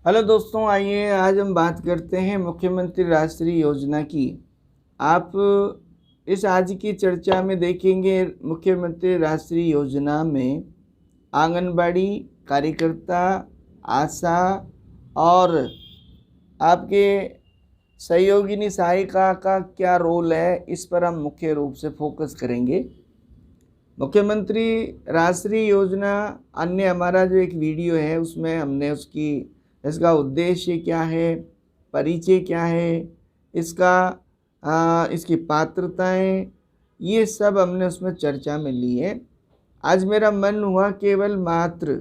Hello दोस्तों, आइए आज हम बात करते हैं मुख्यमंत्री राष्ट्रीय योजना की। आप इस आज की चर्चा में देखेंगे मुख्यमंत्री राष्ट्रीय योजना में आंगनबाड़ी कार्यकर्ता, आशा और आपके सहयोगिनी सहायिका का क्या रोल है, इस पर हम मुख्य रूप से फोकस करेंगे। मुख्यमंत्री राष्ट्रीय योजना अन्य हमारा जो एक वीडियो है उसमें हमने इसका उद्देश्य क्या है, परिचय क्या है, इसकी पात्रताएं, ये सब हमने उसमें चर्चा में ली है। आज मेरा मन हुआ केवल मात्र,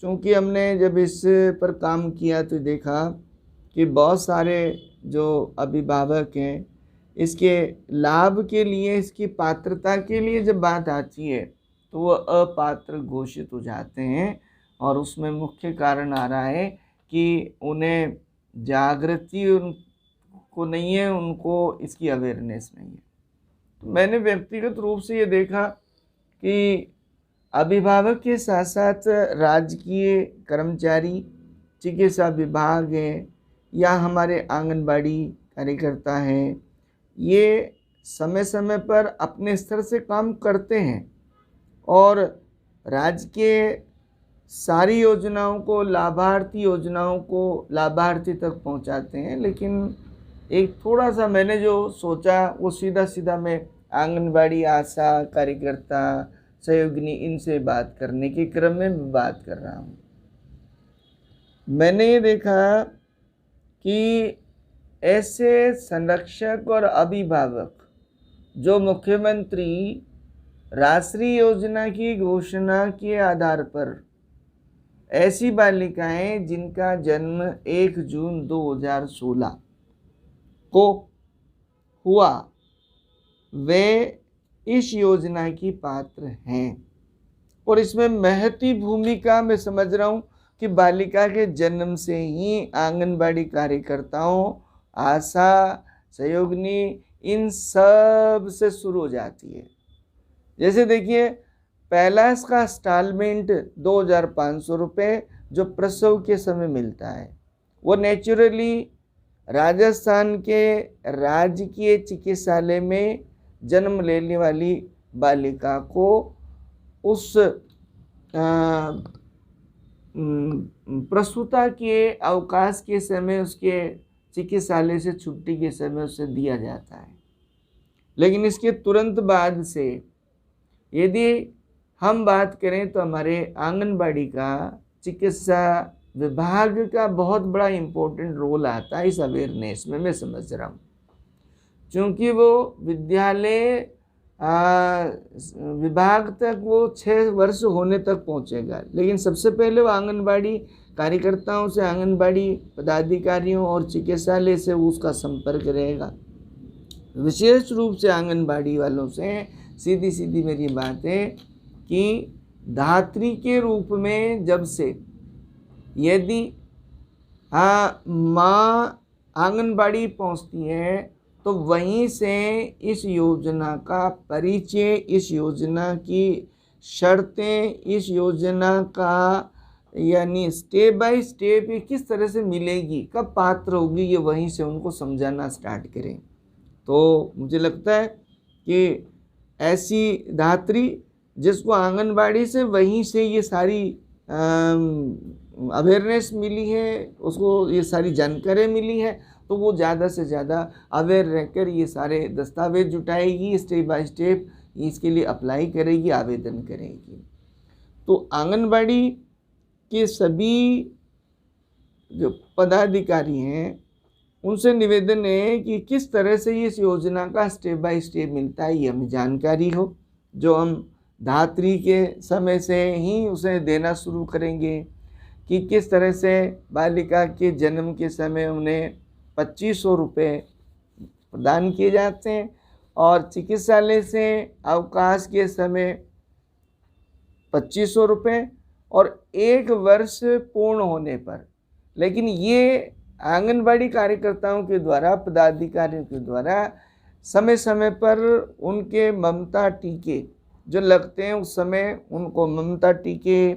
चूँकि हमने जब इस पर काम किया तो देखा कि बहुत सारे जो अभिभावक हैं इसके लाभ के लिए, इसकी पात्रता के लिए जब बात आती है तो वो अपात्र घोषित हो जाते हैं। और उसमें मुख्य कारण आ रहा है कि उन्हें जागृति उनको नहीं है, उनको इसकी अवेयरनेस नहीं है। तो मैंने व्यक्तिगत रूप से ये देखा कि अभिभावक के साथ साथ राजकीय कर्मचारी, चिकित्सा विभाग है या हमारे आंगनबाड़ी कार्यकर्ता हैं, ये समय समय पर अपने स्तर से काम करते हैं और राज्य के सारी योजनाओं को, लाभार्थी तक पहुंचाते हैं। लेकिन एक थोड़ा सा मैंने जो सोचा वो सीधा मैं आंगनबाड़ी, आशा कार्यकर्ता, सहयोगिनी, इनसे बात करने के क्रम में बात कर रहा हूँ। मैंने ये देखा कि ऐसे संरक्षक और अभिभावक जो मुख्यमंत्री राष्ट्रीय योजना की घोषणा के आधार पर, ऐसी बालिकाएं जिनका जन्म 1 जून 2016 को हुआ, वे इस योजना की पात्र हैं। और इसमें महती भूमिका मैं समझ रहा हूँ कि बालिका के जन्म से ही आंगनबाड़ी कार्यकर्ताओं, आशा, सहयोगिनी, इन सब से शुरू हो जाती है। जैसे देखिए, पहला इसका इंस्टॉलमेंट 2500 रुपये जो प्रसव के समय मिलता है, वो नेचुरली राजस्थान के राजकीय चिकित्सालय में जन्म लेने वाली बालिका को उस प्रसूता के अवकाश के समय, उसके चिकित्सालय से छुट्टी के समय उसे दिया जाता है। लेकिन इसके तुरंत बाद से यदि हम बात करें तो हमारे आंगनबाड़ी का, चिकित्सा विभाग का बहुत बड़ा इम्पोर्टेंट रोल आता है इस अवेयरनेस में, मैं समझ रहा हूँ। क्योंकि वो विद्यालय विभाग तक वो 6 वर्ष होने तक पहुँचेगा, लेकिन सबसे पहले वो आंगनबाड़ी कार्यकर्ताओं से, आंगनबाड़ी पदाधिकारियों और चिकित्सालय से उसका संपर्क रहेगा। विशेष रूप से आंगनबाड़ी वालों से सीधी मेरी बात है कि धात्री के रूप में जब से यदि माँ आंगनबाड़ी पहुंचती है तो वहीं से इस योजना का परिचय, इस योजना की शर्तें, इस योजना का यानी स्टेप बाय स्टेप ये किस तरह से मिलेगी, कब पात्र होगी, ये वहीं से उनको समझाना स्टार्ट करें। तो मुझे लगता है कि ऐसी धात्री जिसको आंगनबाड़ी से वहीं से ये सारी अवेयरनेस मिली है, उसको ये सारी जानकारी मिली है, तो वो ज़्यादा से ज़्यादा अवेयर रहकर ये सारे दस्तावेज जुटाएगी, स्टेप बाय स्टेप इसके लिए अप्लाई करेगी, आवेदन करेगी। तो आंगनबाड़ी के सभी जो पदाधिकारी हैं उनसे निवेदन है कि किस तरह से इस योजना का स्टेप बाय स्टेप मिलता है ये हमें जानकारी हो, जो हम धात्री के समय से ही उसे देना शुरू करेंगे कि किस तरह से बालिका के जन्म के समय उन्हें 2500 रुपये प्रदान किए जाते हैं और चिकित्सालय से अवकाश के समय 2500 रुपये और 1 वर्ष पूर्ण होने पर। लेकिन ये आंगनबाड़ी कार्यकर्ताओं के द्वारा, पदाधिकारियों के द्वारा समय समय पर उनके ममता टीके जो लगते हैं, उस समय उनको ममता टीके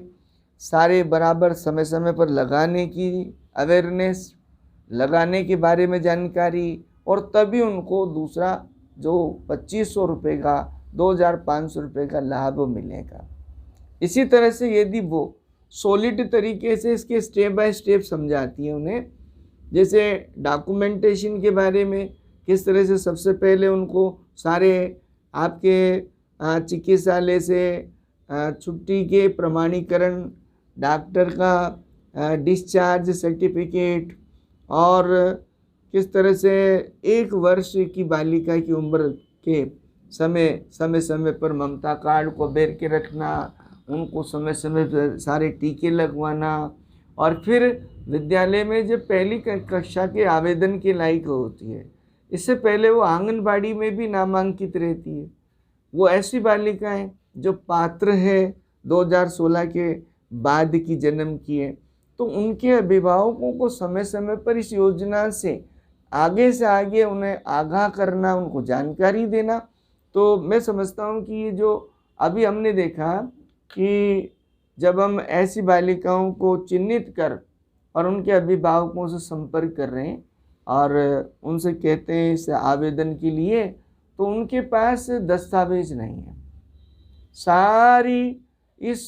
सारे बराबर समय समय पर लगाने की अवेयरनेस लगाने के बारे में जानकारी, और तभी उनको दूसरा जो 2500 रुपये का 2500 रुपये का लाभ मिलेगा। इसी तरह से यदि वो सॉलिड तरीके से इसके स्टेप बाय स्टेप समझाती है उन्हें, जैसे डॉक्यूमेंटेशन के बारे में किस तरह से सबसे पहले उनको सारे आपके चिकित्सालय से छुट्टी के प्रमाणीकरण, डॉक्टर का डिस्चार्ज सर्टिफिकेट, और किस तरह से 1 वर्ष की बालिका की उम्र के समय पर ममता कार्ड को बेर के रखना, उनको समय समय पर सारे टीके लगवाना, और फिर विद्यालय में जब पहली कक्षा के आवेदन के लायक होती है, इससे पहले वो आंगनबाड़ी में भी नामांकित रहती है। वो ऐसी बालिकाएं जो पात्र है 2016 के बाद की जन्म की है, तो उनके अभिभावकों को समय समय पर इस योजना से आगे उन्हें आगाह करना, उनको जानकारी देना। तो मैं समझता हूँ कि ये जो अभी हमने देखा कि जब हम ऐसी बालिकाओं को चिन्हित कर और उनके अभिभावकों से संपर्क कर रहे हैं और उनसे कहते हैं इस आवेदन के लिए, तो उनके पास दस्तावेज नहीं है। सारी इस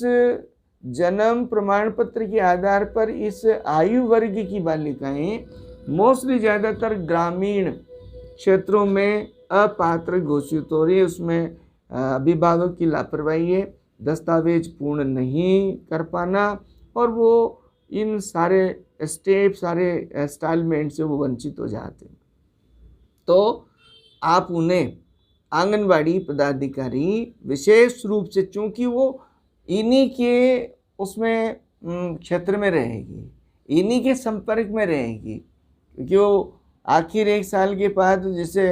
जन्म प्रमाण पत्र के आधार पर इस आयु वर्ग की बालिकाएं मोस्टली ज़्यादातर ग्रामीण क्षेत्रों में अपात्र घोषित हो रही है। उसमें अभिभावक की लापरवाही है, दस्तावेज पूर्ण नहीं कर पाना, और वो इन सारे स्टेप, सारे इंस्टॉलमेंट से वो वंचित हो जाते हैं। तो आप उन्हें आंगनबाड़ी पदाधिकारी विशेष रूप से, चूँकि वो इन्हीं के उसमें क्षेत्र में रहेगी, इन्हीं के संपर्क में रहेगी, क्योंकि वो आखिर 1 साल के बाद जैसे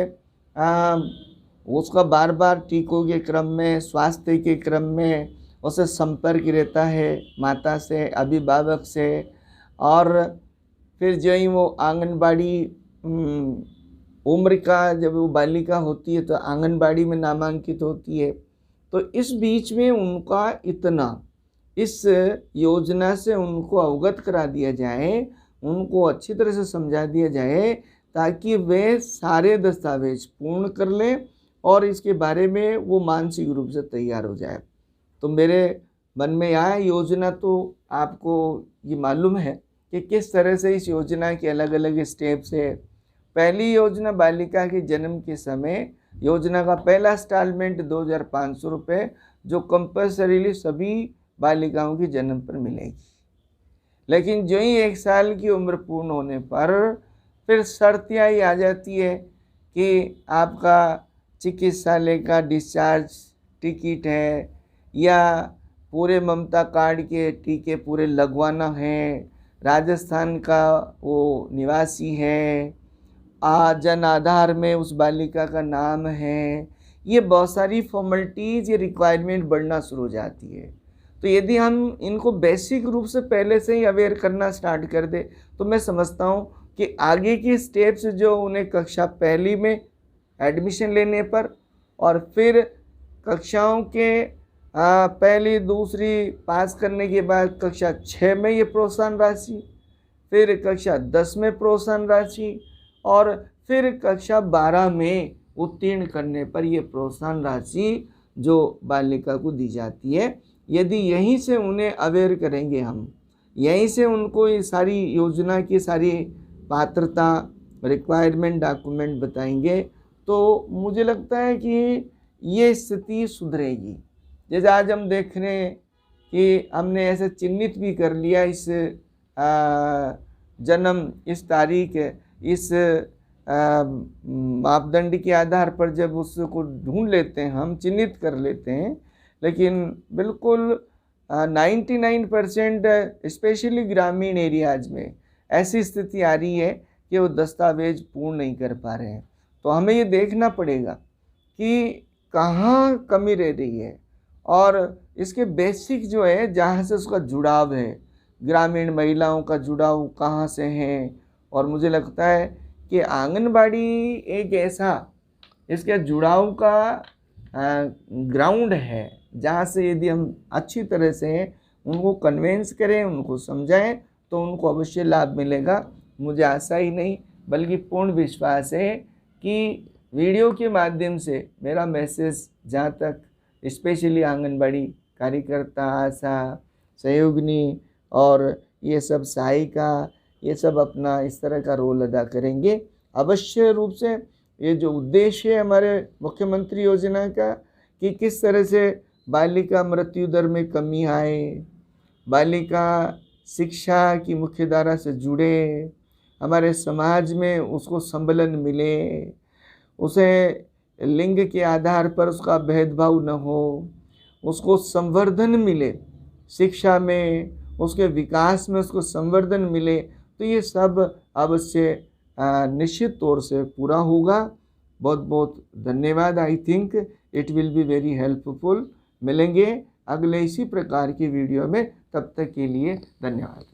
उसका बार बार टीकों के क्रम में, स्वास्थ्य के क्रम में उसे संपर्क रहता है माता से, अभिभावक से, और फिर जो ही वो आंगनबाड़ी उम्र का जब वो बालिका होती है तो आंगनबाड़ी में नामांकित होती है। तो इस बीच में उनका इतना इस योजना से उनको अवगत करा दिया जाए, उनको अच्छी तरह से समझा दिया जाए, ताकि वे सारे दस्तावेज पूर्ण कर लें और इसके बारे में वो मानसिक रूप से तैयार हो जाए। तो मेरे मन में यह योजना, तो आपको ये मालूम है कि किस तरह से इस योजना के अलग अलग स्टेप्स है। पहली योजना बालिका के जन्म के समय योजना का पहला इंस्टॉलमेंट 2500 रुपये, जो कंपल्सरीली सभी बालिकाओं के जन्म पर मिलेगी। लेकिन जो ही 1 साल की उम्र पूर्ण होने पर फिर शर्त यही आ जाती है कि आपका चिकित्सालय का डिस्चार्ज टिकट है, या पूरे ममता कार्ड के टीके पूरे लगवाना है, राजस्थान का वो निवासी है, जन आधार में उस बालिका का नाम है, ये बहुत सारी फॉर्मेलिटीज़, ये रिक्वायरमेंट बढ़ना शुरू हो जाती है। तो यदि हम इनको बेसिक रूप से पहले से ही अवेयर करना स्टार्ट कर दे, तो मैं समझता हूँ कि आगे की स्टेप्स जो उन्हें कक्षा पहली में एडमिशन लेने पर, और फिर कक्षाओं के पहली दूसरी पास करने के बाद कक्षा 6 में ये प्रोत्साहन राशि, फिर कक्षा 10 में प्रोत्साहन राशि, और फिर कक्षा 12 में उत्तीर्ण करने पर ये प्रोत्साहन राशि जो बालिका को दी जाती है। यदि यहीं से उन्हें अवेयर करेंगे हम, यहीं से उनको ये सारी योजना की सारी पात्रता, रिक्वायरमेंट, डॉक्यूमेंट बताएंगे, तो मुझे लगता है कि ये स्थिति सुधरेगी। जैसे आज हम देख रहे हैं कि हमने ऐसे चिन्हित भी कर लिया इस जन्म, इस तारीख, इस मापदंड के आधार पर जब उसको ढूंढ लेते हैं, हम चिन्हित कर लेते हैं, लेकिन बिल्कुल 99% स्पेशली ग्रामीण एरियाज में ऐसी स्थिति आ रही है कि वो दस्तावेज पूर्ण नहीं कर पा रहे हैं। तो हमें ये देखना पड़ेगा कि कहाँ कमी रह रही है, और इसके बेसिक जो है जहाँ से उसका जुड़ाव है, ग्रामीण महिलाओं का जुड़ाव कहाँ से है। और मुझे लगता है कि आंगनबाड़ी एक ऐसा इसके जुड़ाव का ग्राउंड है, जहाँ से यदि हम अच्छी तरह से उनको कन्वेंस करें, उनको समझाएं, तो उनको अवश्य लाभ मिलेगा। मुझे आशा ही नहीं बल्कि पूर्ण विश्वास है कि वीडियो के माध्यम से मेरा मैसेज जहाँ तक स्पेशली आंगनबाड़ी कार्यकर्ता, आशा, सहयोगिनी और ये सब सहायिका, ये सब अपना इस तरह का रोल अदा करेंगे। अवश्य रूप से ये जो उद्देश्य है हमारे मुख्यमंत्री योजना का कि किस तरह से बालिका मृत्यु दर में कमी आए, बालिका शिक्षा की मुख्यधारा से जुड़े, हमारे समाज में उसको संबलन मिले, उसे लिंग के आधार पर उसका भेदभाव न हो, उसको संवर्धन मिले, शिक्षा में उसके विकास में उसको संवर्धन मिले, तो ये सब अवश्य निश्चित तौर से पूरा होगा। बहुत बहुत धन्यवाद। I think it will be very helpful. मिलेंगे अगले इसी प्रकार की वीडियो में, तब तक के लिए धन्यवाद।